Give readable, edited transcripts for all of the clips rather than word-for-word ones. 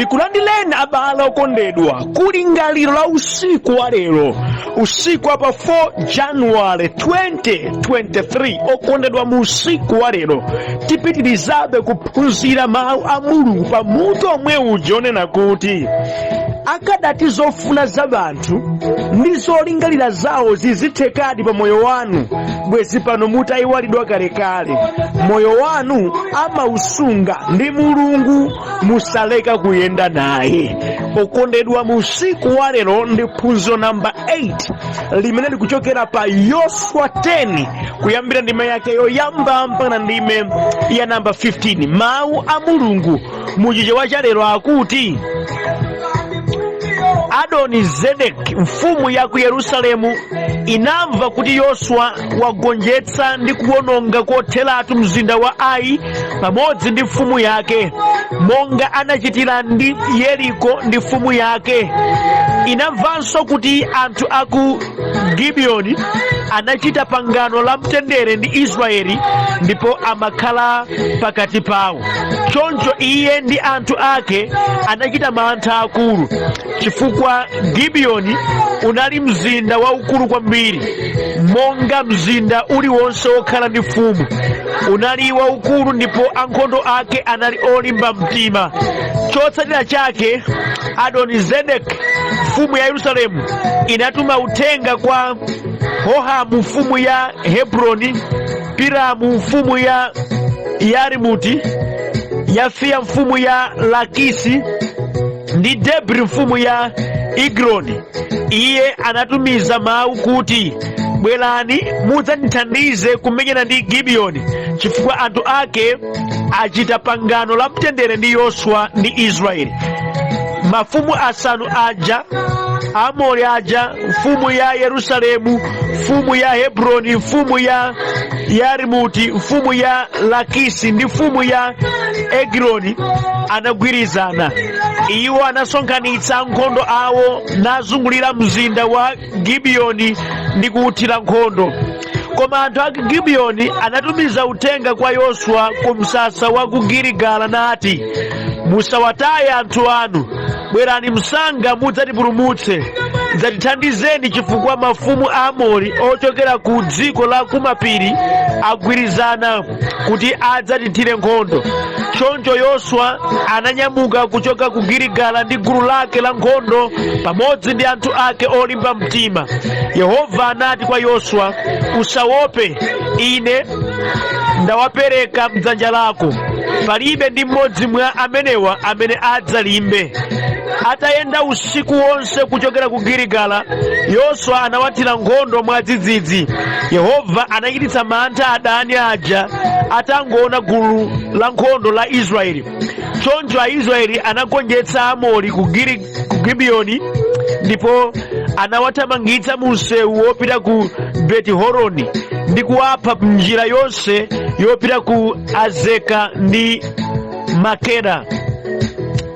Ndikulandileni abale okondedwa kulingaliro la usiku wa lero, usiku wa pa 4 January 2023. Okondedwa mu usiku wa lero tipitirizabe kuphunzira mawu a Mulungu pa mutu omwe uja onena kuti akadati zofuna za banthu ndi zolingalira zawo zizithekadi pa moyo wanu, bwezi pano mutayiwalidwa kalekale. Moyo wanu amausunga ndi Mulungu, musaleka kuyenda naye. Okondedwa mu usiku wa lero ndi phunziro namba 8 limene likuchokera pa Yoswa 10 kuyambira ndime yake yoyamba mpaka ndime ya namba 15. Mawu a Mulungu muchichewa cha lero akuti Adoni-Zedeki mfumu ya ku Yerusalemu inamva kuti Yoswa wagonjetsa ndi kuwononga kotheratu mzinda wa Ai pamodzi ndi mfumu yake, monga anachitira ndi Yeriko ndi mfumu yake. Inamvanso kuti anthu aku Gibiyoni anachita pangano la mtendere ndi Israeli ndipo amakhala pakati pawo. Choncho iye ndi anthu ake anachita mantha akulu, chifukwa Gibiyoni unali mzinda waukulu kwambiri, monga mzinda uliwonse wokhala ndi mfumu. Unali waukulu ndipo ankhondo ake anali olimba mtima. Chotsatira chake, Adoni-Zedeki mfumu ya Yerusalemu inatuma uthenga kwa Hohamu mfumu ya Hebroni, Piramu mfumu ya Yarimuti, Yafia mfumu ya Lakisi ndi Debri mfumu ya Igroni. Iye anatumiza mawu kuti, bwerani mudzandithandize kumenyana ndi Gibiyoni, chifukwa anthu ake achita pangano la mtendere ndi Yoswa ndi Israeli. Mafumu asanu aja, Amori aja, mfumu ya Yerusalemu, mfumu ya Hebroni, mfumu ya Yarimuti, mfumu ya Lakisi ndi mfumu ya Egroni anagwirizana. Iwo anasonkhanitsa nkhondo awo nazungulira mzinda wa Gibiyoni ndi kuwuthira nkhondo. Koma anthu a Gibiyoni anatumiza uthenga kwa Yoswa ku msasa wa ku Giligala nati, musawataye anthu anu, bwerani msanga mudzatipulumutse, dzatithandizeni chifukwa mafumu a Amori ochokera ku dziko la kumapiri agwirizana kuti adzatithire nkhondo. Choncho Yoswa ananyamuka kuchoka ku Giligala ndi gulu lake la nkhondo pamodzi ndi anthu ake olimba mtima. Yehova anati kwa Yoswa, usawope, ine ndawapereka mdzanja lako. Palibe ndi mmodzi mwa amenewa amene adzalimbe. Atayenda usiku wonse kuchokera ku Giligala, Yoswa anawathira nkhondo mwadzidzidzi. Yehova anachititsa mantha adani aja atangoona gulu la nkhondo la Israeli. Choncho Aisraeli anagonjetsa Amori ku Gibiyoni ndipo anawathamangitsa mu msewu wopita ku Beti-Horoni ndi kuwapha m'njira yonse yopita ku Azeka ndi Makeda.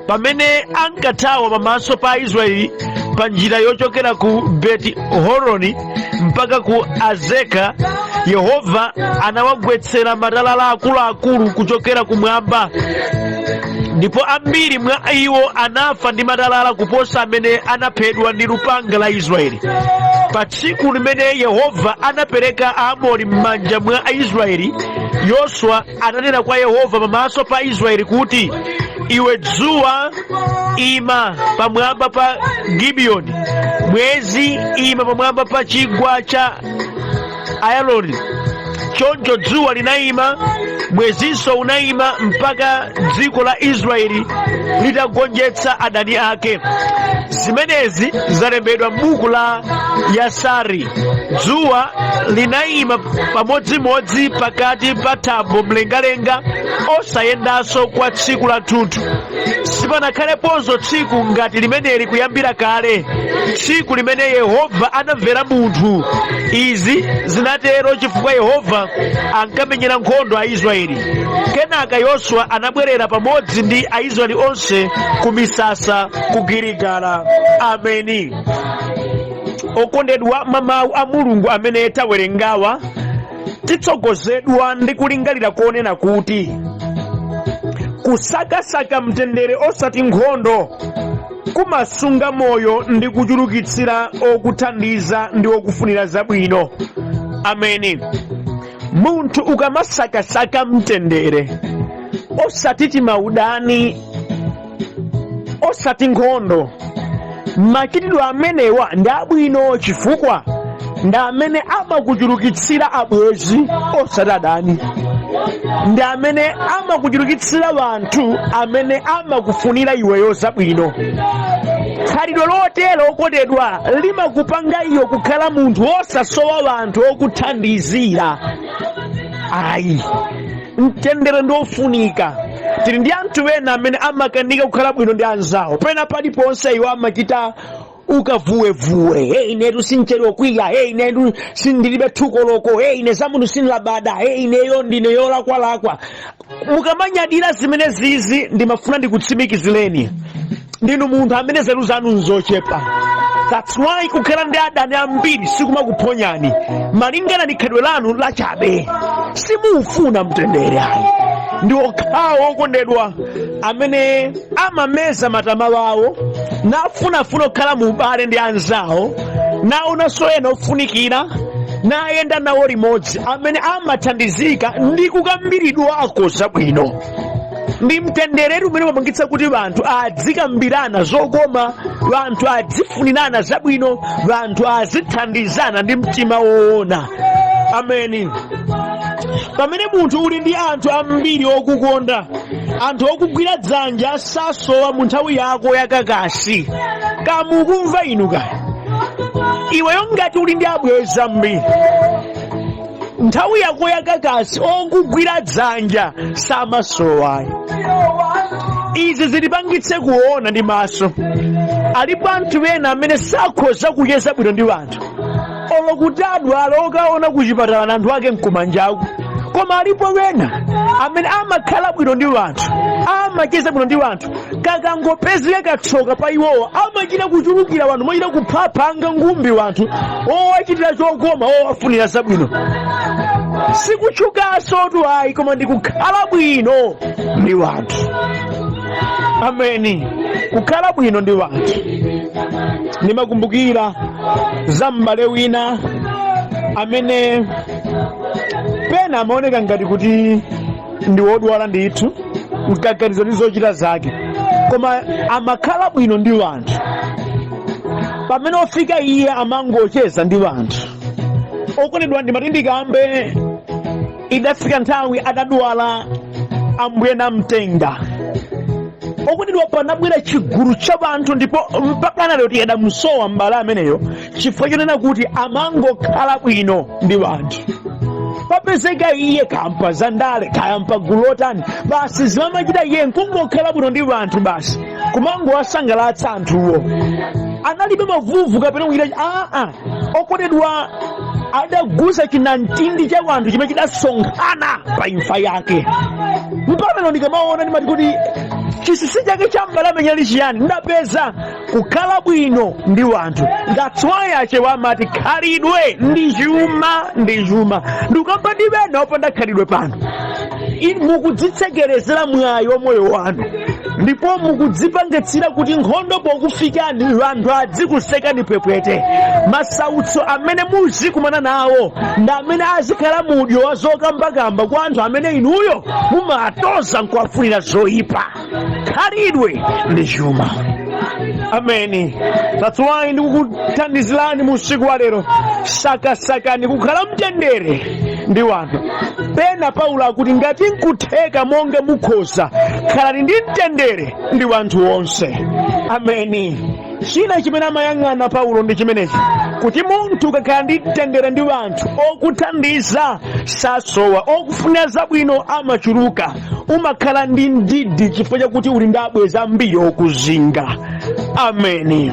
Pamene ankathawa pamaso pa Israeli pa njira yochokera ku Beti-Horoni mpaka ku Azeka, Yehova anawagwetsera matalala akuluakulu kuchokera kumwamba, ndipo ambiri mwa iwo anafa ndi matalala kuposa amene anaphedwa ndi lupanga la Israeli. Pa tsiku limene Yehova anapereka Aamori m'manja mwa Aisraeli, Yoswa ananena kwa Yehova pamaso pa Israeli kuti, iwe dzuwa, ima pamwamba pa Gibiyoni, mwezi ima pamwamba pa chigwa cha Ayaloni. Choncho dzuwa linayima, mwezinso unayima mpaka dziko la Israeli litagonjetsa adani ake. Zimenezi zalembedwa m'buku la Yasari. Dzuwa linayima pamodzimodzi pakati pa thambo mlengalenga, osayendanso kwa tsiku la thunthu. Sipanakhaleponso tsiku ngati limeneli kuyambira kale, tsiku limene Yehova anamvera munthu. Izi zinatero chifukwa Yehova ankamenyera nkhondo Aisraeli. Kenaka Yoswa anabwerera pamodzi ndi Aisraeli onse ku misasa ku Giligala. Ameni. Okondedwa mawu a Mulungu amene tawerengawa, titsogozedwa ndi kulingalira kuonena kuti kusakasaka mtendere osati nkhondo kumasunga moyo ndi kuchulukitsira okuthandiza ndi okufunira zabwino. Ameni. Munthu ukamasakasaka mtendere osati timaudani, osati nkhondo, machitidwe amenewa ndi abwino chifukwa ndi amene amakuchulukitsira abwezi osati adani, ndi amene amakuchulukitsira wanthu amene amakufunira iweyo zabwino. Khalidwe lotero okondedwa limakupanga iyo kukhala munthu osasowa wanthu okuthandizira. Ayi, mtendere ndofunika. Tili ndi anthu ena amene amakanika kukhala bwino ndi anzawo, pena paliponse iwo amachita ukavuwevuwe. Inetu sinchero kwiya, inetu sindilibe thukoloko, ine za munthu sinlabada, ineyo ndine yolakwalakwa. Mukamanyadira zimene zizi ndimafuna ndikutsimikizireni ndinu munthu amene zeru zanu nzochepa. That's why kukhala ndi adani ambiri sikumakuphonyani, malingana ndi khalidwe lanu lachabe. Simufuna mtendere. Ayi, ndi okhawo okondedwa amene amameza matama wawo nafunafuna kukhala mu ubale ndi anzawo, naonanso ena ofunikira nayenda nawo limodzi, amene amathandizika ndi kukambiridwako zabwino. Ndi mtendere umene umapangitsa kuti wanthu adzikambirana zokoma, wanthu adzifunirana zabwino, wanthu azithandizana ndi mtima woona. Ameni. Pamene munthu uli ndi anthu ambiri okukonda, anthu okugwira dzanja sasowa mu nthawi yako yakakasi. Kamukumva inu kaya? Iweyo ngati uli ndi abwezi ambiri, nthawi yako yakakasi okugwira dzanja samasowa. Izi zilipangitse kuona ndi maso. Alipo anthu ena amene sakhoza kucheza bwino ndi wanthu, olokutadwa alokaona kuchipatala anthu ake mkumanjaku. Koma alipo wena amene amakhala bwino ndi wanthu, amacheza bwino ndi wanthu, kakangopezeka katsoka pa iwowo amachita kuchulukira wanthu, mochita kuphaphanga ngumbi wanthu owachitira chokoma, owafunira zabwino. Sikutchukanso tu ayi, koma ndi kukhala bwino ndi wanthu. Ameni. Kukhala bwino ndi wanthu. Ndimakumbukira za m'bale wina amene pena amaoneka ngati kuti ndi wodwala ndithu, mkaganizo ndi zochita zake, koma amakhala bwino ndi wanthu. Pamene ofika iye amangocheza ndi wanthu. Okondedwa, ndimati ndikambe, idafika nthawi adadwala, ambuye namtenga. Okondedwa, panabwera chigulu cha wanthu, ndipo mpaka lero tikadamusowa m'bale ameneyo chifukwa chonena kuti amangokhala bwino ndi wanthu. Papezeka iye kampa zandale, kampa gulu lotani, basi zimamachita iye nkungokhala bwino ndi wanthu, basi kumangowasangalatsa anthuwo. Analibe mavuvu kapena kuchita okondedwa, adagusa chinamtindi cha wanthu chimene chidasonkhana pa imfa yake. Mpaka lero ndikamaona ndimati kuti chisisi chake cha m'bale amenyali chiyani? Ndapeza kukhala bwino ndi wanthu. That's why achewa amati khalidwe ndi chuma, ndi chuma. Ndikamba ndi bena opanda khalidwe pano, mukudzitsekerezera mwayi wa moyo wanu, ndipo mukudzipangitsira kuti nkhondo pokufikani wanthu adzikusekani pwepwete. Masautso amene muzikumana nawo ndi amene azikhala mudyo wa zokambakamba kwa anthu amene inuyo mumatoza nkuwafunira zoyipa. Khalidwe ndi chuma. Ameni. That's why ndikukuthandizirani mu usiku wa lero, sakasakani kukhala mtendere ndi wanthu. Pena Paulo akuti ngati nkutheka monga mukhoza, khalani ndi mtendere ndi wanthu onse. Ameni. China chimene amayang'ana Paulo ndi chimenechi, kuti munthu ukakhala ndi mtendere ndi wanthu, okuthandiza sasowa, okufunira zabwino amachuluka, umakhala ndi ndidi chifukwa chakuti uli ndi abwezi ambiri okuzinga. Ameni.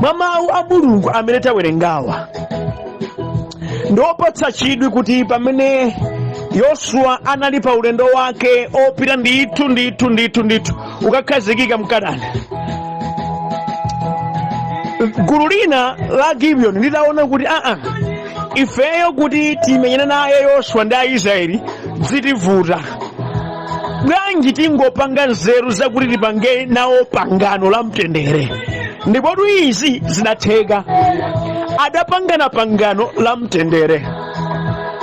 Mwa mawu a Mulungu amene tawerengawa, ndiopatsa chidwi kuti pamene Yoswa anali pa ulendo wake opita ndithu ukakhazikika mkadani, gulu lina la Gibiyoni litaona kuti ifeyo kuti timenyane naye Yoswa ndi Aisraeli zitivuta, bwanji tingopanga nzeru zakuti tipange nawo pangano la mtendere. Ndipo izi zinatheka, adapangana pangano la mtendere.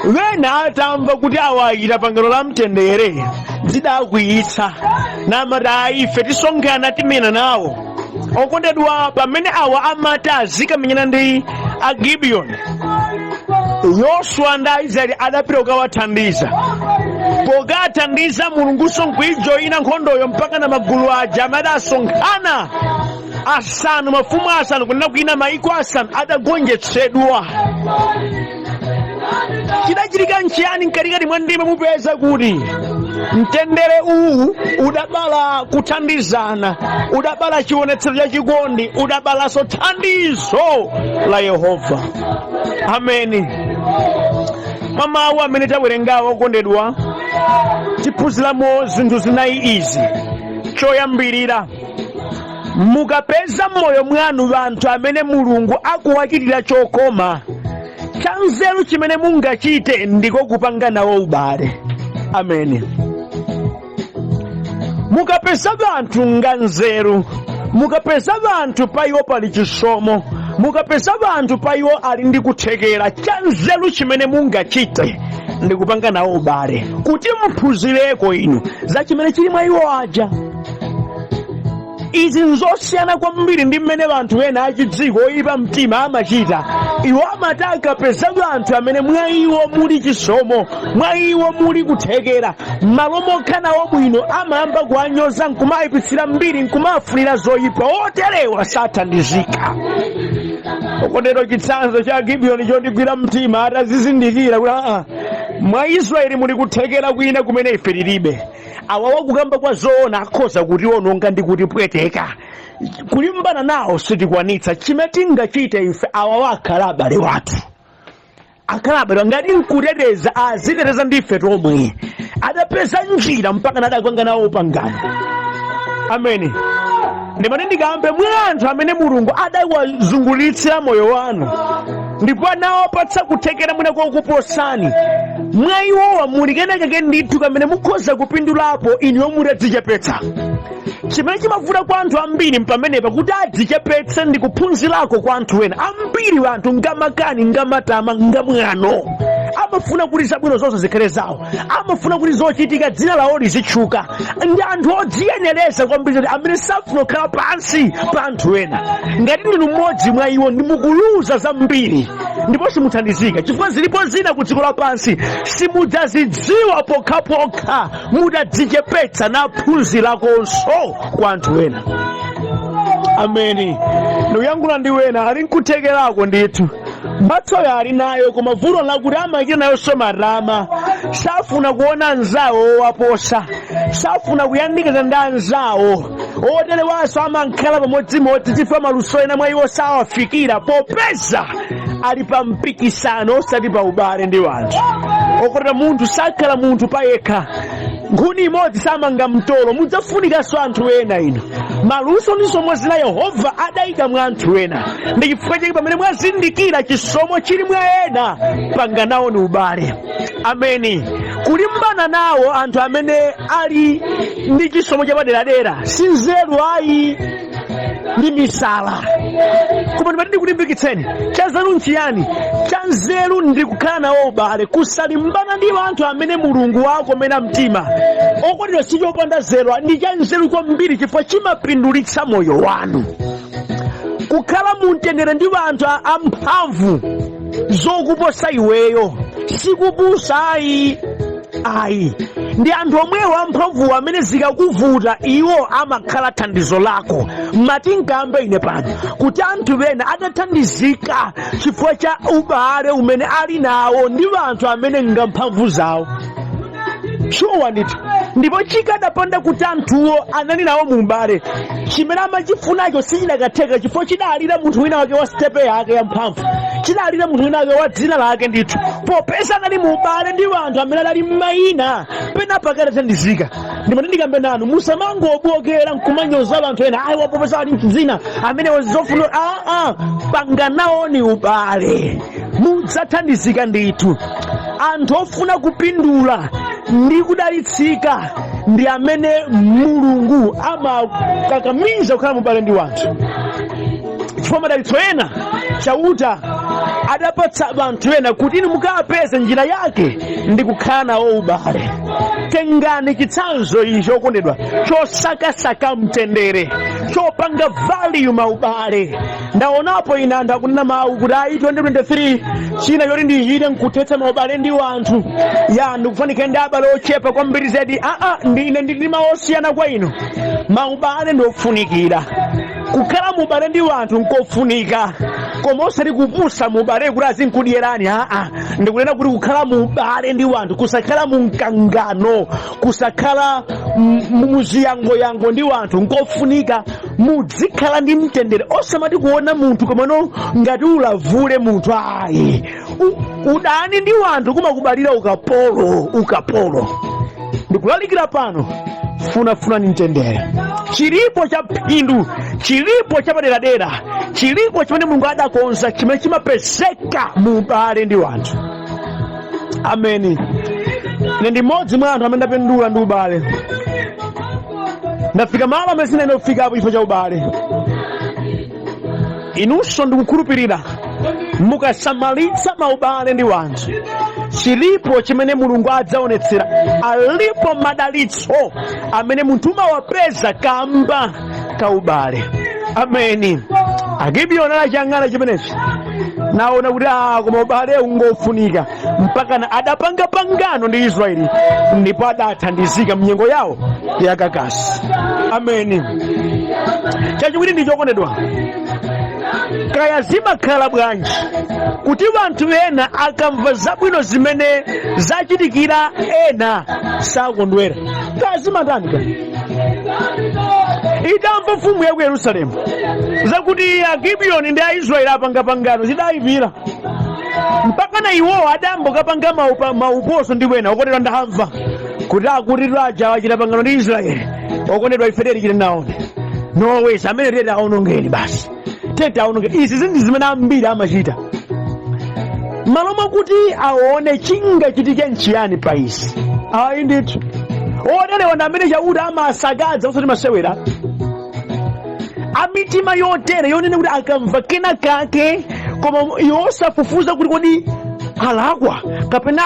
Wena atamva kuti awayira pangano la mtendere zidakwiyitsa namata ife tisonkhana timena nawo. Okondedwa, pamene awa amati azikamenyana ndi Agibiyoni, Yoswa ndi Aisraeli adapita kukawathandiza. Pokathandiza Mulunguso nkuijoyina nkhondoyo mpaka na magulu aja amene asonkhana asanu, mafumu asanu kunena kuina maiko asanu adagonjetsedwa. Chidachitika nchiyani mkatikati mwa ndime mupeza kuti mtendere uwu udabala kuthandizana, udabala chionetsero cha chikondi, udabalanso thandizo la Yehova. Ameni. Mamawu amene tawerengawo okondedwa, tiphunziramo zinthu zinayi izi. Choyambirira, mukapeza m'moyo mwanu vanthu amene Mulungu akuwachitira chokoma, chanzeru chimene mungachite ndiko kupanga nawo ubale. Ameni. Mukapeza vanthu nganzeru, mukapeza vanthu pa iwo pali chisomo, mukapeza vanthu pa iwo ali ndi kuthekera, chanzeru chimene mungachite ndi kupanga nawo ubale, kuti muphunzireko inu za chimene chili mwa iwo aja. Izi nzosiyana kwambiri ndi mmene vanthu ena achidziko oyipa mtima amachita. Iwo amati akapeza vanthu amene mwa iwo muli chisomo, mwa iwo muli kuthekera, malo mokhala nawo bwino amayamba kuwanyoza nkumayipitsira mbiri nkumafunira zoyipa. Oterewa sathandizika. Okondedwa, chitsanzo cha Agibiyoni chotigwira mtima atazizindikira kuti mwa Israeli muli kuthekera kwina kumene ife tilibe. Awa wakukamba kwa zoona akhoza kutiononga ndi kutipweteka. Kulimbana nawo sitikwanitsa. Chimene tingachite ife, awa wakhala abale wathu. Akhala abale ngati nkuteteza, aziteteza ndife tomwe. Adapeza njira mpaka nadapanga nawo pangano. Ameni. Ndimene ndikambe mwa anthu amene Mulungu adawazungulitsira moyo wanu, ndipo anawapatsa kuthekera mwina kuposani. Mwa iwowa muli kenakake ndithu kamene mukhoza kupindulapo inuyo mutadzichepetsa. Chimene chimavuta kwa anthu ambiri pamenepa kuti adzichepetse ndi kuphunzirako kwa anthu ena. Ambiri wanthu ngamakani, ngamatama, ngamwano amafuna kuti zabwino zonse zikhale zawo, amafuna kuti zochitika dzina lawo lizitchuka. Ndi anthu odziyenereza kwambiri amene safuna kukhala pansi pa anthu ena. Ngati ndinu mmodzi mwa iwo ndimukuluza zambiri ndipo simuthandizika, chifukwa zilipo zina ku dziko lapansi simudzazidziwa pokhapokha mutadzichepetsa naphunzirakonso kwa anthu ena. Ameni. Ndikuyankhula ndi wena ali nkuthekerako ndithu, mphatsoyo ali nayo koma vuto lakuti amayikira nayo somarama. Safuna kuona anzawo owaposa, safuna kuyandikana ndi anzawo. Oterewanso amakhala pamodzimodzi chifukwa maluso ena mwa iwo sawafikira, popeza ali pa mpikisano osati pa ubale ndi wanthu. Okotera munthu sakhala munthu payekha. Nkhuni imodzi samanga mtolo, mudzafunikanso anthu ena inu. Maluso ndi somo zina Yehova adayika mwa anthu ena. Ndi chifukwa chake pamene mwazindikira chisomo chili mwa ena, panga nawo ni ubale. Ameni. Kulimbana nawo anthu amene ali ndi chisomo chapaderadera si nzeru ayi, ndi misala. Koma ndimati ndikulimbikitseni, chanzeru nchiyani? Chanzeru ndi kukhala nawo ubale, kusalimbana ndi anthu amene Mulungu wakomera mtima. Okondedwa, sichopanda nzeru, ndi chanzeru kwambiri chifukwa chimapindulitsa moyo wanu. Kukhala mumtendere ndi anthu amphamvu zokuposa iweyo sikupusa ayi. Ndi anthu omwewo amphamvu amene zikakuvuta iwo amakhala thandizo lako. Matinkambe ine pano kuti anthu ena adathandizika chifukwa cha ubale umene ali nawo ndi anthu amene ngamphamvu zawo. Shuwa ndithu. Ndipo chikadapanda kuti anthuwo anali nawo mu ubale, chimene amachifunacho sichidakatheka chifukwa chidalira munthu wina wake wa stepe yake yamphamvu, chidalira munthu wina wake wa dzina lake ndithu. Popeza anali mu ubale ndi anthu amene anali m'mayina, penapa adathandizika. Ndimati ndikambe nanu, musamangobwokera nkumanyoza anthu ena, ayi wapopeza ali mdzina amene wazofuna. Panga nawo ni ubale, mudzathandizika ndithu. Anthu ofuna kupindula ndi kudalitsika ndi amene Mulungu amakakamiza kukhala mubale ndi wanthu. Chifukwa madalitso ena chauta adapatsa anthu ena kuti inu mukapeze njira yake ndi kukhala nawo ubale. Tengani chitsanzo ichi okondedwa chosakasaka mtendere, chopanga value maubale. Ndaonapo ine anthu akunena mawu kuti 2023 china choti ndichite nkuthetsa maubale ndi wanthu ya ndikufanika ndi abale ochepa kwambiri zedi. Ndine ndili mawu osiyana kwa inu. Maubale ndiofunikira, kukhala mubale ndi wanthu nkofunika, koma osati kupusa mubale kuti azinkudyerani. Ndikunena kuti kukhala mubale ndi wanthu, kusakhala mu mkangano, kusakhala muziyangoyango ndi wanthu nkofunika. Muzikhala ndi mtendere, osamati kuona munthu komano ngati ulavule munthu. Udani ndi wanthu kumakubalira ukapolo. Ndikulalikira pano, funafunani mtendere. Chilipo cha phindu, chilipo cha paderadera, chilipo chimene Mulungu adakonza chimene chimapezeka mu ubale ndi wanthu. Ameni. Ine ndi mmodzi mwa anthu amene ndapindula ndi ubale. Ndafika malo amene sinene kufikapo chifukwa cha ubale. Inunso ndikukhulupirira mukasamalitsa maubale ndi wanthu, chilipo chimene Mulungu adzaonetsera. Alipo madalitso amene munthu umawapeza kamba ka ubale. Ameni. Agibiyoni anachang'ana chimenechi, naona kuti koma ubale ungofunika mpaka adapanga pangano ndi Israeli, ndipo adathandizika mnyengo yawo yakakasi. Ameni. Chachiwiri ndi chokondedwa, kaya zimakhala bwanji kuti wanthu ena akamva zabwino zimene zachitikira ena sakondwera? Kaya zimatani ka? Itamva mfumu ya ku Yerusalemu zakuti Agibiyoni ndi Aisraeli apanga pangano, zidayipira mpaka na iwo adambokapanga mauposo ndi wena. Okondedwa ndahamva kuti akuti aja wachita pangano ndi Israeli. Okondedwa ife tichite naone nowesa amene tete aonongeni basi, tete aononge. Izi zinthu zimene ambiri amachita malo mwakuti aone chingachitike nchiyani pa izi. Ayi ndithu odelewa ndi amene chauta amasakaza osati masewera. Amitima yotere yonene kuti akamva kena kake koma yosafufuza kuti kodi alakwa kapena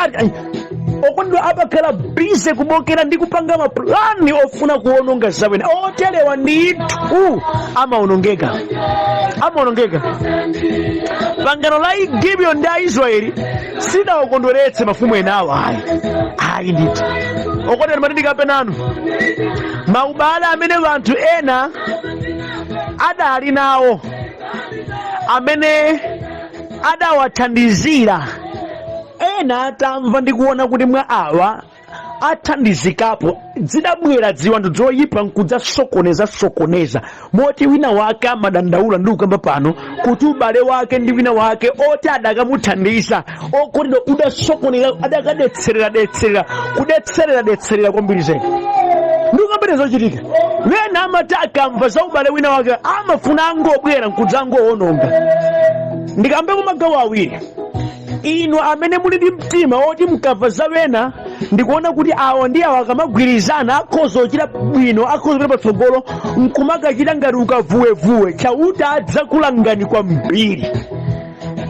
okondwa apakhala bize kubokera ndi kupanga maplani ofuna kuononga zawena. Otelewa ndithu amaonongeka. Pangano la Gibiyoni ndi Aisraeli sidaokondweretse mafumu enawo. Ayi ndithu okondera matindi kapenanu maubale amene wanthu ena adali nawo, amene adawathandizira. Ena atamva ndi kuona kuti mwa awa athandizikapo, zidabwera ziwanthu zoyipa nkudzasokoneza moti wina wake amadandaula ndi kukamba pano kuti ubale wake ndi wina wake oti adakamuthandiza okondedwa udasokonera, adakadetserera kwambiri zedi. Ndikukambira zochitika wena amati akamva za ubale wina wake amafuna angobwera nkudzangoononga. Ndikambeko magawo awiri. Inu amene muli ndi mtima oti mkamva za wena ndikuona kuti awa ndi awa akamagwirizana akhoza kuchita bwino, akhoza kupita patsogolo, nkumakachita ngati ukavuwevuwe, chauta adzakulangani kwambiri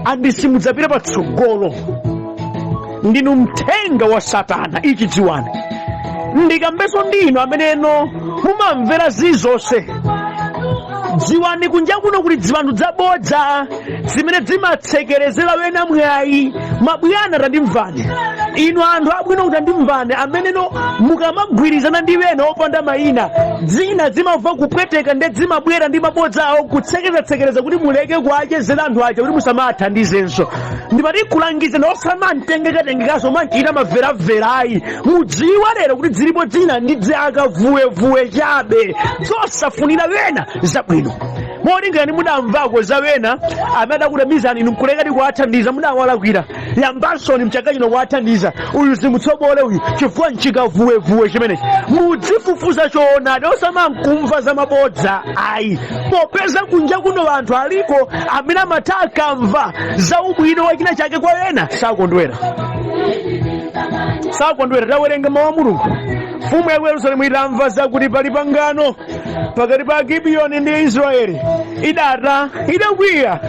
andi simudzapita patsogolo. Ndinu mthenga wa Satana, ichi dziwani. Ndikambeso ndinu ameneno mumamvera zizonse, dziwani kunja kuno kuti ziwanthu zabodza zimene zimatsekerezera wena mwayi. Mabwana tandimvani, inu anthu abwino kuti tandimvani, ameneno mukamagwirizana ndi wena opanda mayina, dzina zimamva kupweteka ndi zimabwera ndi mabodza awo kutsekereza kuti muleke kuachezera anthu aja kuti musamathandizenso. Ndimati kulangiza osamamtengekaso machita maveraverayi. Mudziwa lero kuti zilipo dzina ndi akavuwevuwe chabe zosafunira wena zabwino. Molingana mudamvako za wena amene adakutamizani inu nkulekati kuwathandiza, mudawalakwira. Yambasoni mchaka chino kuwathandiza uyu zimutsobole uyu chifukwa nchikavuwevuwe chimenechi. Mudzifufuza choonadi osamamkumva za mabodza. Ayi popeza kunja kuno anthu aliko amene amati akamva za ubwino wa china chake kwa wena sakondwera. Tawerenga mawu a Mulungu mfumu ya ku Yerusalemu itamva zakuti pali pangano pakati pa Gibiyoni ndi Israeli, idakwiya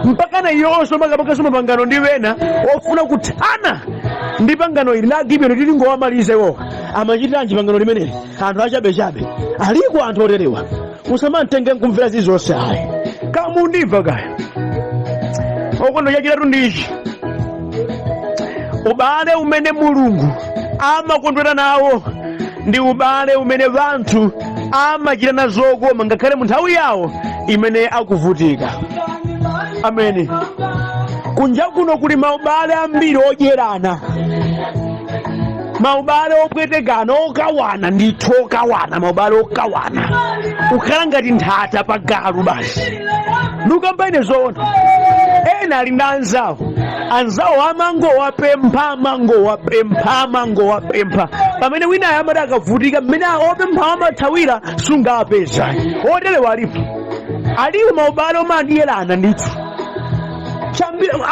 mpaka na yonso makapakaso mapangano ndi wena ofuna kuthana ndi pangano ili la Gibiyoni tili ngowamalize iwo. Amachitiranji pangano limeneli? Anthu achabechabe. Aliko anthu oterewa. Musamamtenge kumvera zizonse ayi. Kamundimva kaya. Okondo chachitatu ndichi. Ubale umene Mulungu amakondwera nawo ndi ubale umene vanthu amachita zokoma ngakhale mu nthawi yawo imene akuvutika. Ameni. Kunja kuno kuli maubale ambiri odyerana, maubale opwetekana, okawana ndithu okawana, maubale okawana ukhala ngati nthata pa galu basi. Ndikamba ine zoona. Ena ali ndi anzawo amangowapempha pamene winayo amati akavutika mmene opempha amathawira sungapeza. Oterewa alipo maubale omadyerana ndithu.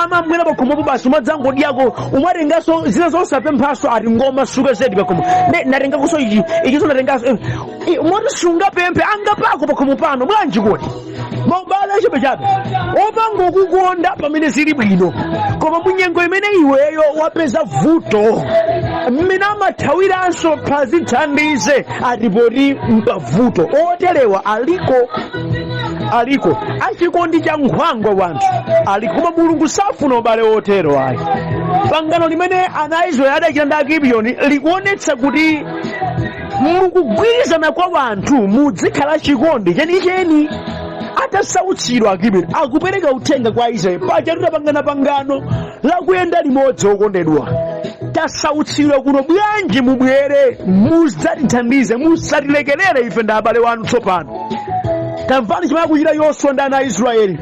Amamwera pakhomopo basi umadzangodyako umatengaso zina zosapemphaso ati ngoma suka zedi pakhomo natengakoso ichiso natengaso umati sungapemphe angapako pakhomo pano bwanji kuti maubale achabechabe opanga okukonda pamene zili bwino, koma munyengo imene iweyo wapeza vuto mmene amathawiranso pazithandize atipoti mpavuto. Oterewa aliko achikondi cha nkhwangwa wanthu aliko, koma Mulungu safuna ubale otero ayi. Pangano limene ana Israeli adachita ndi Agibiyoni likuonetsa kuti mukugwirizana kwa wanthu mudzikhala chikondi chenicheni. Atasautsidwa Agibiyoni akupereka uthenga kwa Israeli pachatuta pangano lakuyenda limodzi. Okondedwa, tasautsidwa kuno bwanji mubwere mudzatithandize, musatilekerere ife ndi abale wanu tsopano. Tamvani chimene akuchita Yoswa ndi ana a Israeli.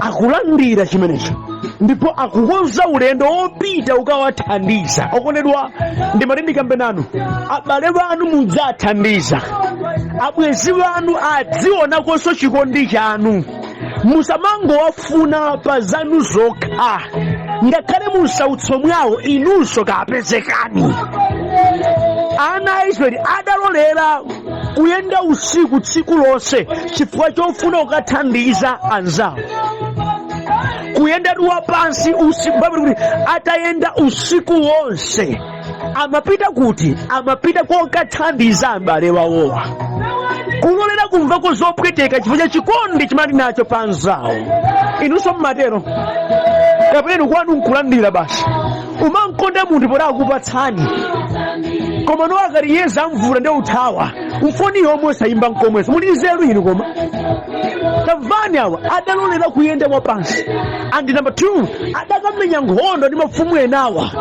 Akulandira chimenecho ndipo akukonza ulendo opita ukawathandiza. Okondedwa, ndimatindika nanu abale banu mudzathandiza, abwenzi banu adzionakonso chikondi chanu. Musamangowafuna pa zanu zokha, ngakhale musautso mwawo inunso kapezekani. Ana a Israeli adalolera kuyenda usiku tsiku lonse chifukwa chofuna kukathandiza anzawo. Kuyenda duwa pansi usiku, Bible kuti atayenda usiku wonse amapita kuti amapita kokathandiza abale wawowa. Kulolera kumvako zopweteka chifukwa cha chikondi chimali nacho pa anzawo. Inunso mmatero kapena kwanu nkulandira basi. Umankonda munthu poti akupatsani, koma no akaliyeza mvula ndi uthawa mfoni yomwe sayimba nkomweso. Muli nzeru inu koma. Tamvani awa adalolera kuyenda wapansi. And number 2, adakamenya nkhondo ndi mafumu enawa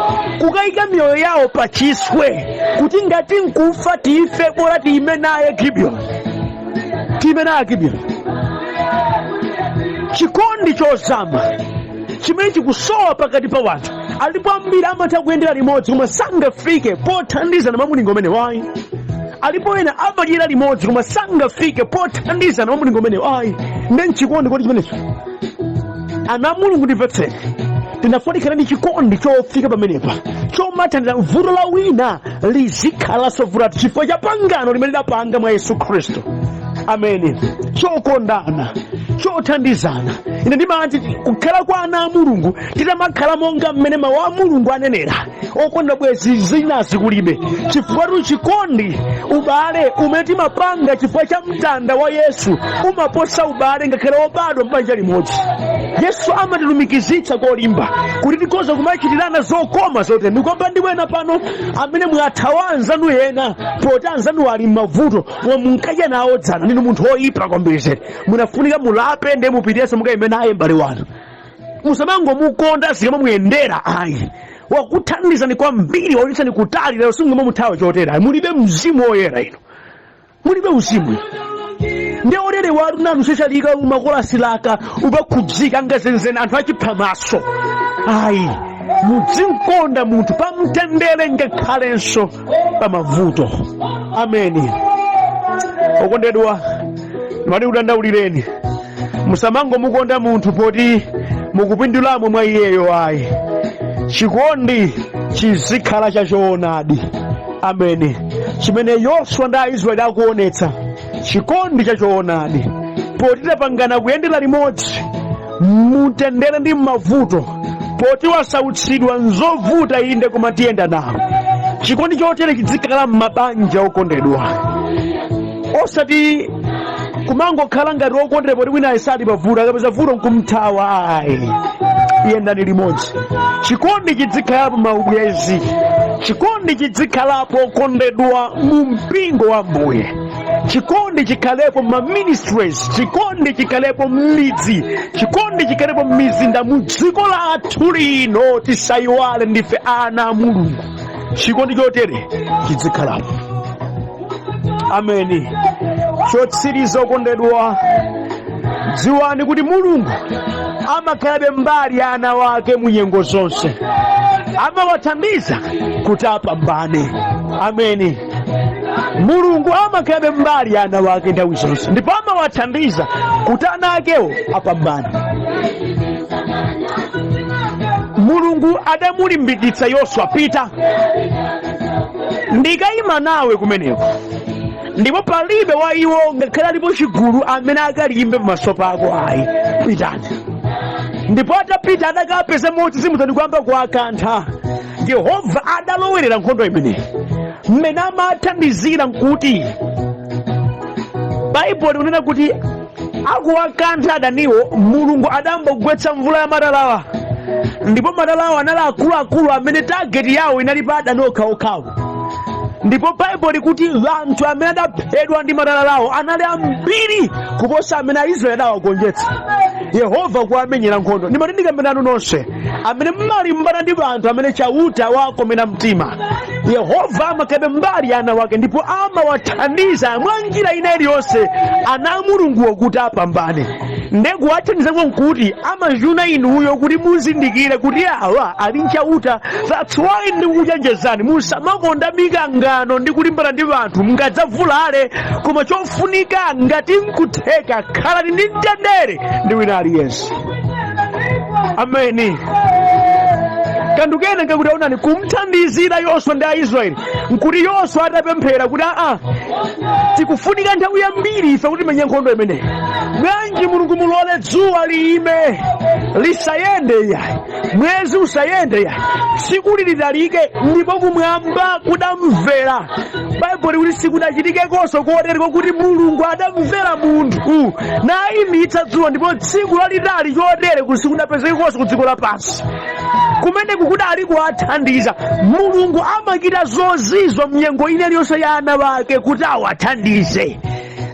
kukayika miyoyo yawo pa chiswe kuti ngati nkufa tife bora tiyime naye Gibiyoni. Chikondi chozama chimene chikusowa pakati pa wanthu. Alipo ambiri amatha kuyendera limodzi koma sangafike pothandiza na mamulingo amene wayi. Alipo ena amadyera limodzi koma sangafike pothandiza na mamulingo amene wayi. Ndi chikondi kodi chimenecho? Ana Mulungu ndimvetsere, tinafunikira ndi chikondi chofika pamenepa chomathandiza vuto la wina lizikhalanso vuto chifukwa cha pangano limene lidapanga mwa Yesu Khristu. Ameni. Chokondana, chothandizana. Ine ndimati kukhala kwa ana a Mulungu titamakhala monga mmene mawu a Mulungu anenera. Okonda bwezi zinazi kulibe chifukwa chikondi, ubale umene timapanga chifukwa cha mtanda wa Yesu umaposa ubale ngakhale obadwa m'banja limodzi. Yesu amatilumikizitsa kolimba kuti tikhoza kumachitirana zokoma zote. Ndikwamba ndiwena pano amene mwathawa anzanu ena poti anzanu ali m'mavuto munkadya nawo dzana, ndinu munthu oyipa kwambiri zedi. Munafunika mulape ndi mupitirize mukayime naye m'bale wanu. Musamangomukonda zikama muyendera ayi. Wakuthandizani kwambiri waonetsani kutali lero singomwe muthawa chotera. Mulibe mzimu woyera ino. Mulibe uzimu. Ndi orere watu nanu sechalika umakola silaka ubakhudzika ngazenzena anthu achiphamaso. Ayi, mudzinkonda munthu pamtendere ngakhalenso pamavuto. Ameni. Okondedwa, mati udandaulireni. Musamango mukonda munthu poti mukupindulamo mwa iyeyo ayi. Chikondi chizikhala chachoonadi. Ameni. chimene Yoswa ndi Aisraeli akuonetsa chikondi chachoonadi, poti tapangana kuyendera limodzi mutendere ndi m'mavuto, poti wasautsidwa nzovuta inde koma tiyenda nawo. Chikondi chotere chizikhala m'mabanja okondedwa, osati kumangokhala ngati okondedwa poti wina asali pavuto akapeza vuto nkumthawa. Ayi, yendani limodzi. Chikondi chizikhalapo maubwezi, chikondi chizikhalapo okondedwa mu mpingo wa Ambuye, chikondi chikhalepo ma ministries, chikondi chikhalepo m'midzi, chikondi chikhalepo m'mizinda mu dziko lathu lino. Tisayiwale ndife ana a Mulungu. Chikondi chotere chizikhalapo. Ameni. Chotsiriza okondedwa, dziwani kuti Mulungu amakhalabe mbali ya ana wake mu nyengo zonse, amawathandiza kuti apambane. Ameni. Mulungu amakhalabe mbali ya ana wake nthawi zonse, ndipo amawathandiza kuti ana akewo apambane. Mulungu adamulimbikitsa Yoswa, pita ndikayima nawe kumeneko, ndipo palibe wa iwo ngakhale alipo chigulu amene akalimbe pamaso pako. Ayi, pitani. Ndipo atapita adakapeza moti zimutani kwamba kuakantha. Yehova adalowerera nkhondo imeneyi, mmene amathandizira nkuti Baibulo linena kuti akuwakantha adaniwo, Mulungu adambogwetsa mvula ya madalawa, ndipo madalawa anali akuluakulu amene tageti yawo inali pa adani okhaokhawo. Ndipo Baibulo likuti anthu amene adaphedwa ndi madalawo anali ambiri kuposa amene Aisraeli adawagonjetsa. Yehova kuamenyera nkhondo. Ndimatindikambira anu nonse amene mmalimbana ndi anthu amene chauta wakomera mtima, Yehova amakhalabe mbali ya ana wake, ndipo amawathandiza mwa njira ina iliyonse ana a Mulunguwo kuti apambane. Ndikuwathandizako nkuti amachuna inuyo kuti muzindikire kuti awa ali nchauta. That's why ndikuchenjezani musamakonda mikangano ndi kulimbana ndi anthu mungadzavulale, koma chofunika ngati nkutheka khalani ndi mtendere ndi wina aliyense. Ameni. Kanthu kena ngakuti aonani kumthandizira Yoswa ndi Aisraeli nkuti Yoswa atapemphera kuti tikufunika nthawi yambiri ife kuti timenye nkhondo imeneyi. Bwanji Mulungu mulole dzuwa liyime lisayende yayi, mwezi usayende yayi, tsiku litalike, ndipo kumwamba kudamvera. Baibulo likuti sikudachitikekonso kotereko kuti Mulungu adamvera munthu nayimitsa dzuwa, ndipo tsiku lalitali chotere kuti sikudapezekekonso ku dziko lapansi. Kumene kukudali kuwathandiza. Mulungu amachita zozizwa mnyengo ina iliyonse ya ana wake kuti awathandize.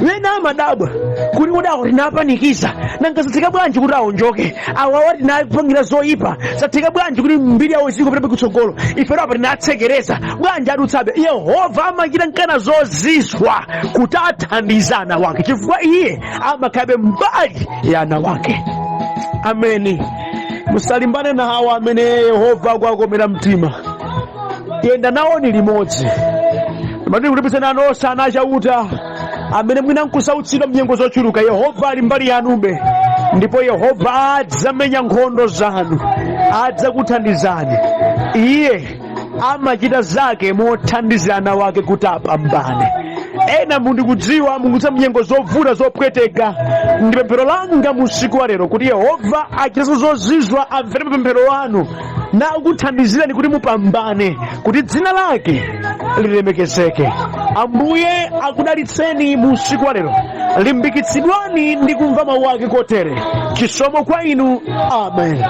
Wena amadabwa kuti kudawo tinapanikiza nanga satheka bwanji kuti awonjoke, awawa tinapangira zoyipa, satheka bwanji kuti mbiri yawo izikupita kutsogolo, ife apa tinatsekereza bwanji adutsabe. Yehova amachita nkana zozizwa kuti athandize ana wake, chifukwa iye amakhalabe mbali ya ana wake. Ameni. Musalimbane na hawa amene Yehova akuwakomera mtima, yenda nawo ni limodzi. Mati kulipitsana nonse ana achauta amene mwina nkusautsidwa mnyengo zochuluka. Yehova ali mbali yanube, ndipo Yehova adzamenya nkhondo zanu, adzakuthandizani. Iye amachita zake mothandizira ana wake kuti apambane. Ena mundikudziwa mungutsa mnyengo zovuta zopweteka. Ndi pemphero langa musiku wa lero kuti Yehova achitaso zozizwa, amvere pemphero wanu na akuthandizirani kuti mupambane, kuti dzina lake lilemekezeke. Ambuye akudalitseni musiku wa lero, limbikitsidwani ndi kumva mawu ake kotere. Chisomo kwa inu. Amen.